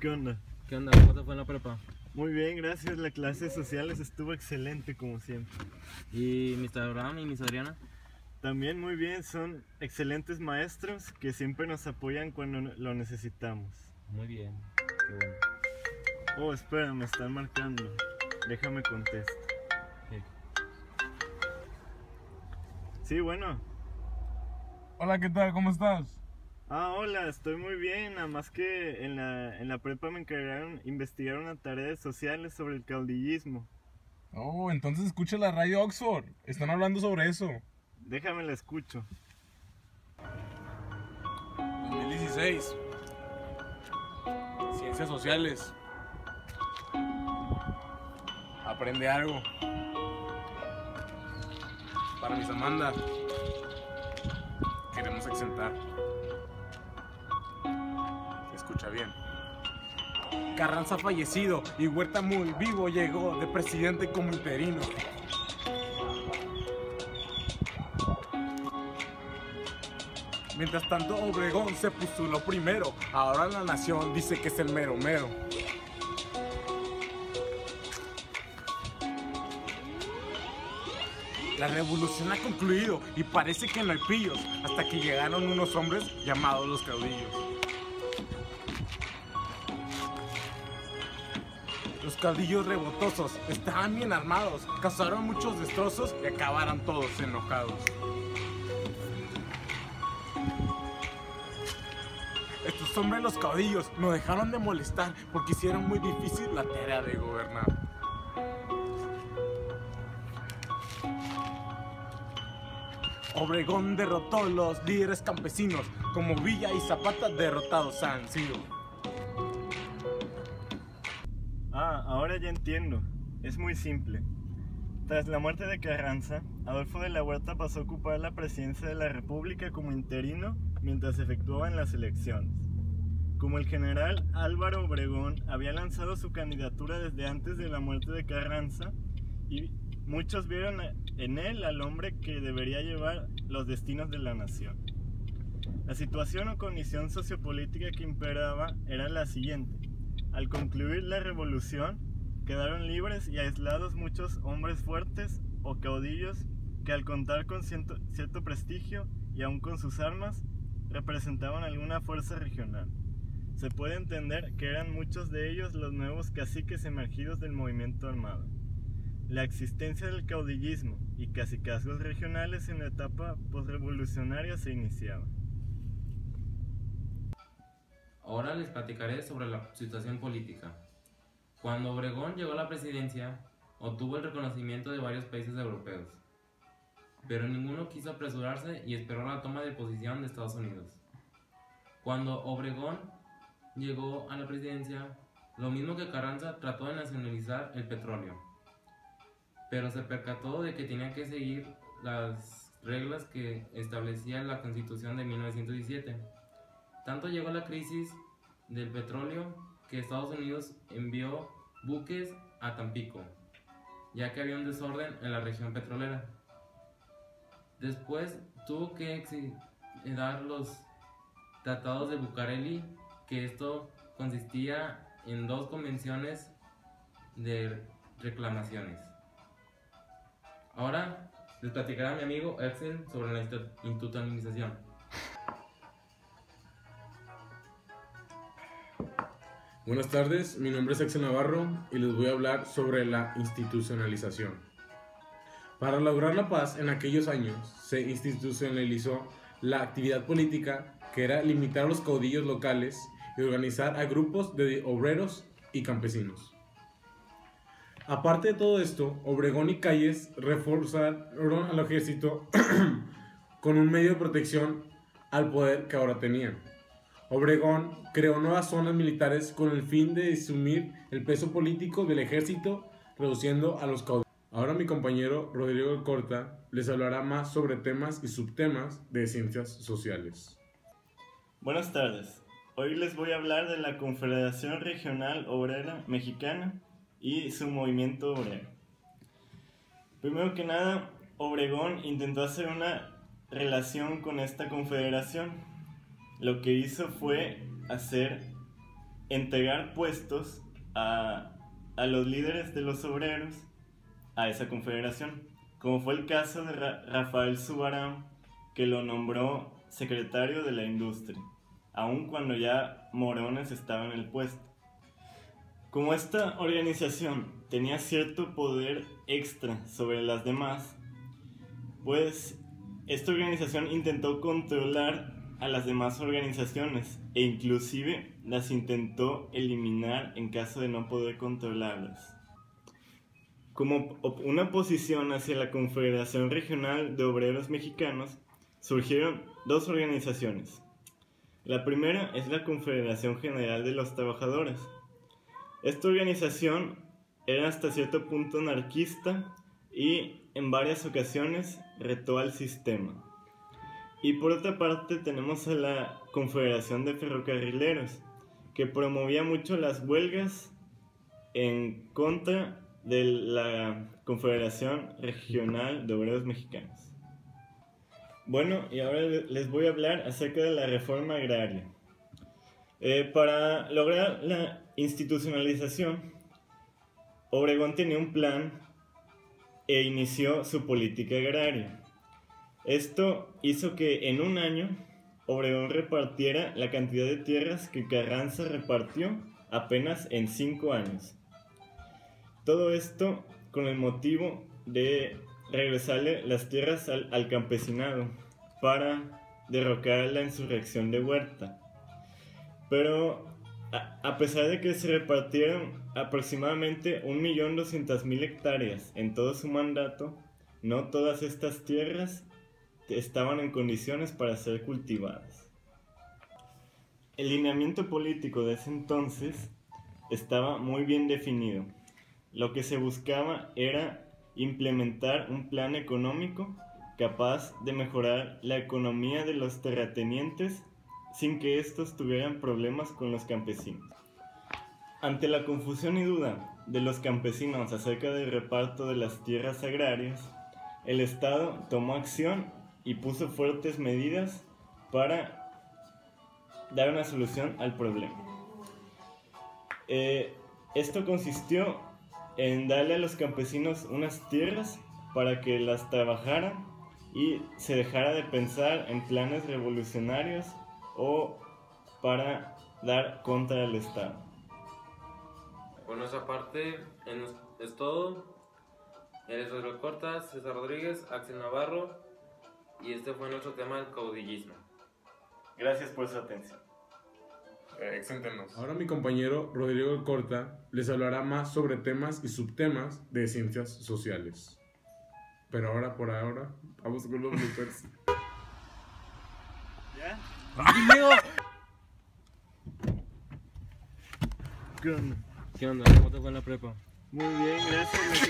¿Qué onda? ¿Qué onda? ¿Cómo te fue en la prepa? Muy bien, gracias. La clase de sociales estuvo excelente como siempre. ¿Y Mr. Abraham y Miss Adriana? También muy bien, son excelentes maestros que siempre nos apoyan cuando lo necesitamos. Muy bien, qué bueno. Oh, espera, me están marcando. Déjame contesto. Sí. Sí, bueno. Hola, ¿qué tal? ¿Cómo estás? Hola, estoy muy bien. Nada más que en la prepa me encargaron investigar una tarea de sociales sobre el caudillismo. Oh, entonces escucha la radio Oxford. Están hablando sobre eso. Déjame la escucho. 2016. Ciencias sociales. Aprende algo. Para mis Amanda. Queremos exentar. Escucha bien. Carranza fallecido y Huerta muy vivo llegó de presidente como interino. Mientras tanto Obregón se postuló primero. Ahora la nación dice que es el mero mero. La revolución ha concluido y parece que no hay pillos, hasta que llegaron unos hombres llamados los caudillos. Los caudillos revoltosos estaban bien armados, causaron muchos destrozos y acabaron todos enojados. Estos hombres, los caudillos, no dejaron de molestar porque hicieron muy difícil la tarea de gobernar. Obregón derrotó los líderes campesinos, como Villa y Zapata derrotados han sido. Ahora ya entiendo. Es muy simple. Tras la muerte de Carranza, Adolfo de la Huerta pasó a ocupar la presidencia de la República como interino mientras se efectuaban las elecciones. Como el general Álvaro Obregón había lanzado su candidatura desde antes de la muerte de Carranza, y muchos vieron en él al hombre que debería llevar los destinos de la nación. La situación o condición sociopolítica que imperaba era la siguiente. Al concluir la revolución, quedaron libres y aislados muchos hombres fuertes o caudillos que, al contar con cierto prestigio y aún con sus armas, representaban alguna fuerza regional. Se puede entender que eran muchos de ellos los nuevos caciques emergidos del movimiento armado. La existencia del caudillismo y cacicazgos regionales en la etapa postrevolucionaria se iniciaba. Ahora les platicaré sobre la situación política. Cuando Obregón llegó a la presidencia, obtuvo el reconocimiento de varios países europeos, pero ninguno quiso apresurarse y esperó la toma de posición de Estados Unidos. Cuando Obregón llegó a la presidencia, lo mismo que Carranza, trató de nacionalizar el petróleo, pero se percató de que tenía que seguir las reglas que establecía la Constitución de 1917. Tanto llegó la crisis del petróleo que Estados Unidos envió buques a Tampico, ya que había un desorden en la región petrolera. Después tuvo que dar los tratados de Bucareli, que esto consistía en 2 convenciones de reclamaciones. Ahora les platicará mi amigo Axel sobre la institucionalización. Buenas tardes, mi nombre es Axel Navarro y les voy a hablar sobre la institucionalización. Para lograr la paz en aquellos años se institucionalizó la actividad política, que era limitar a los caudillos locales y organizar a grupos de obreros y campesinos. Aparte de todo esto, Obregón y Calles reforzaron al ejército con un medio de protección al poder que ahora tenían. Obregón creó nuevas zonas militares con el fin de disminuir el peso político del ejército, reduciendo a los caudillos. Ahora mi compañero Rodrigo Alcorta les hablará más sobre temas y subtemas de ciencias sociales. Buenas tardes. Hoy les voy a hablar de la Confederación Regional Obrera Mexicana y su movimiento obrero. Primero que nada, Obregón intentó hacer una relación con esta confederación. Lo que hizo fue hacer entregar puestos a los líderes de los obreros a esa confederación, como fue el caso de Rafael Zubarán, que lo nombró secretario de la industria, aun cuando ya Morones estaba en el puesto. Como esta organización tenía cierto poder extra sobre las demás, pues esta organización intentó controlar a las demás organizaciones e inclusive las intentó eliminar en caso de no poder controlarlas. Como una oposición hacia la Confederación Regional de Obreros Mexicanos, surgieron dos organizaciones. La primera es la Confederación General de los Trabajadores. Esta organización era hasta cierto punto anarquista y en varias ocasiones retó al sistema. Y por otra parte tenemos a la Confederación de Ferrocarrileros, que promovía mucho las huelgas en contra de la Confederación Regional de Obreros Mexicanos. Bueno, y ahora les voy a hablar acerca de la reforma agraria. Para lograr la institucionalización, Obregón tenía un plan e inició su política agraria. Esto hizo que en un año Obregón repartiera la cantidad de tierras que Carranza repartió apenas en 5 años. Todo esto con el motivo de regresarle las tierras al campesinado para derrocar la insurrección de Huerta. Pero a pesar de que se repartieron aproximadamente 1.200.000 hectáreas en todo su mandato, no todas estas tierras estaban en condiciones para ser cultivadas. El lineamiento político de ese entonces estaba muy bien definido. Lo que se buscaba era implementar un plan económico capaz de mejorar la economía de los terratenientes sin que estos tuvieran problemas con los campesinos. Ante la confusión y duda de los campesinos acerca del reparto de las tierras agrarias, el Estado tomó acción y puso fuertes medidas para dar una solución al problema. Esto consistió en darle a los campesinos unas tierras para que las trabajaran y se dejara de pensar en planes revolucionarios o para dar contra el Estado. Por nuestra parte, es todo. Eres Rodrigo Cortas, César Rodríguez, Axel Navarro, y este fue nuestro tema del caudillismo. Gracias por su atención. Exéntenos. Ahora mi compañero Rodrigo Corta les hablará más sobre temas y subtemas de ciencias sociales. Pero ahora, por ahora, vamos con los bloopers. ¿Ya? ¿Qué onda? ¿Cómo te fue en la prepa? Muy bien, gracias.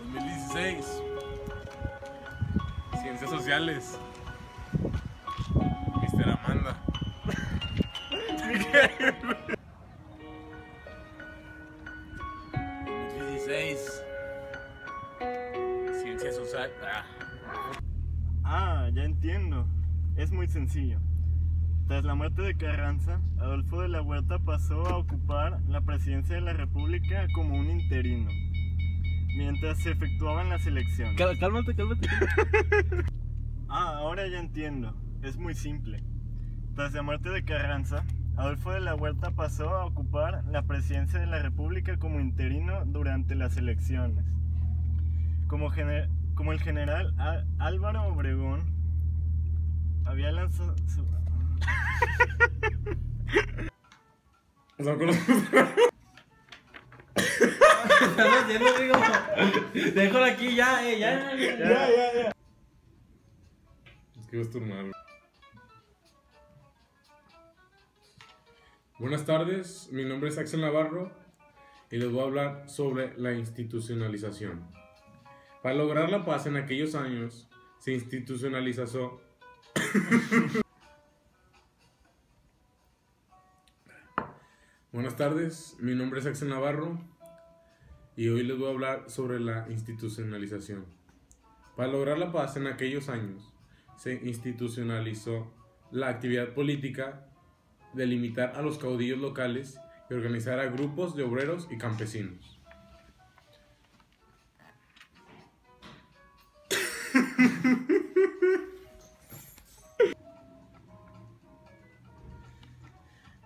2016. Ciencias sociales. Mr. Amanda. 2016. Ciencias sociales. Ya entiendo. Es muy sencillo. Tras la muerte de Carranza, Adolfo de la Huerta pasó a ocupar la presidencia de la República como un interino, mientras se efectuaban las elecciones. Cálmate. Ahora ya entiendo. Es muy simple. Tras la muerte de Carranza, Adolfo de la Huerta pasó a ocupar la presidencia de la República como interino durante las elecciones. Como el general Álvaro Obregón había lanzado su... Estás haciendo, digo. Déjalo aquí ya, ya. Ya. Es que vas a turnar. Buenas tardes, mi nombre es Axel Navarro y les voy a hablar sobre la institucionalización. Para lograr la paz en aquellos años, se institucionalizó Buenas tardes, mi nombre es Axel Navarro y hoy les voy a hablar sobre la institucionalización. Para lograr la paz en aquellos años, se institucionalizó la actividad política delimitar a los caudillos locales y organizar a grupos de obreros y campesinos.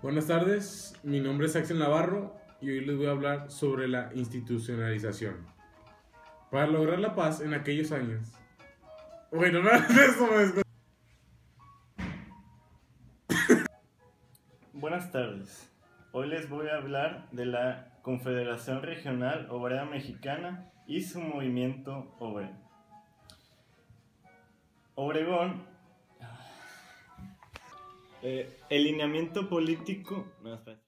Buenas tardes, mi nombre es Axel Navarro y hoy les voy a hablar sobre la institucionalización. Para lograr la paz en aquellos años. Bueno, no es eso, Buenas tardes. Hoy les voy a hablar de la Confederación Regional Obrera Mexicana y su movimiento obrero. Obregón. El lineamiento político. No, espera.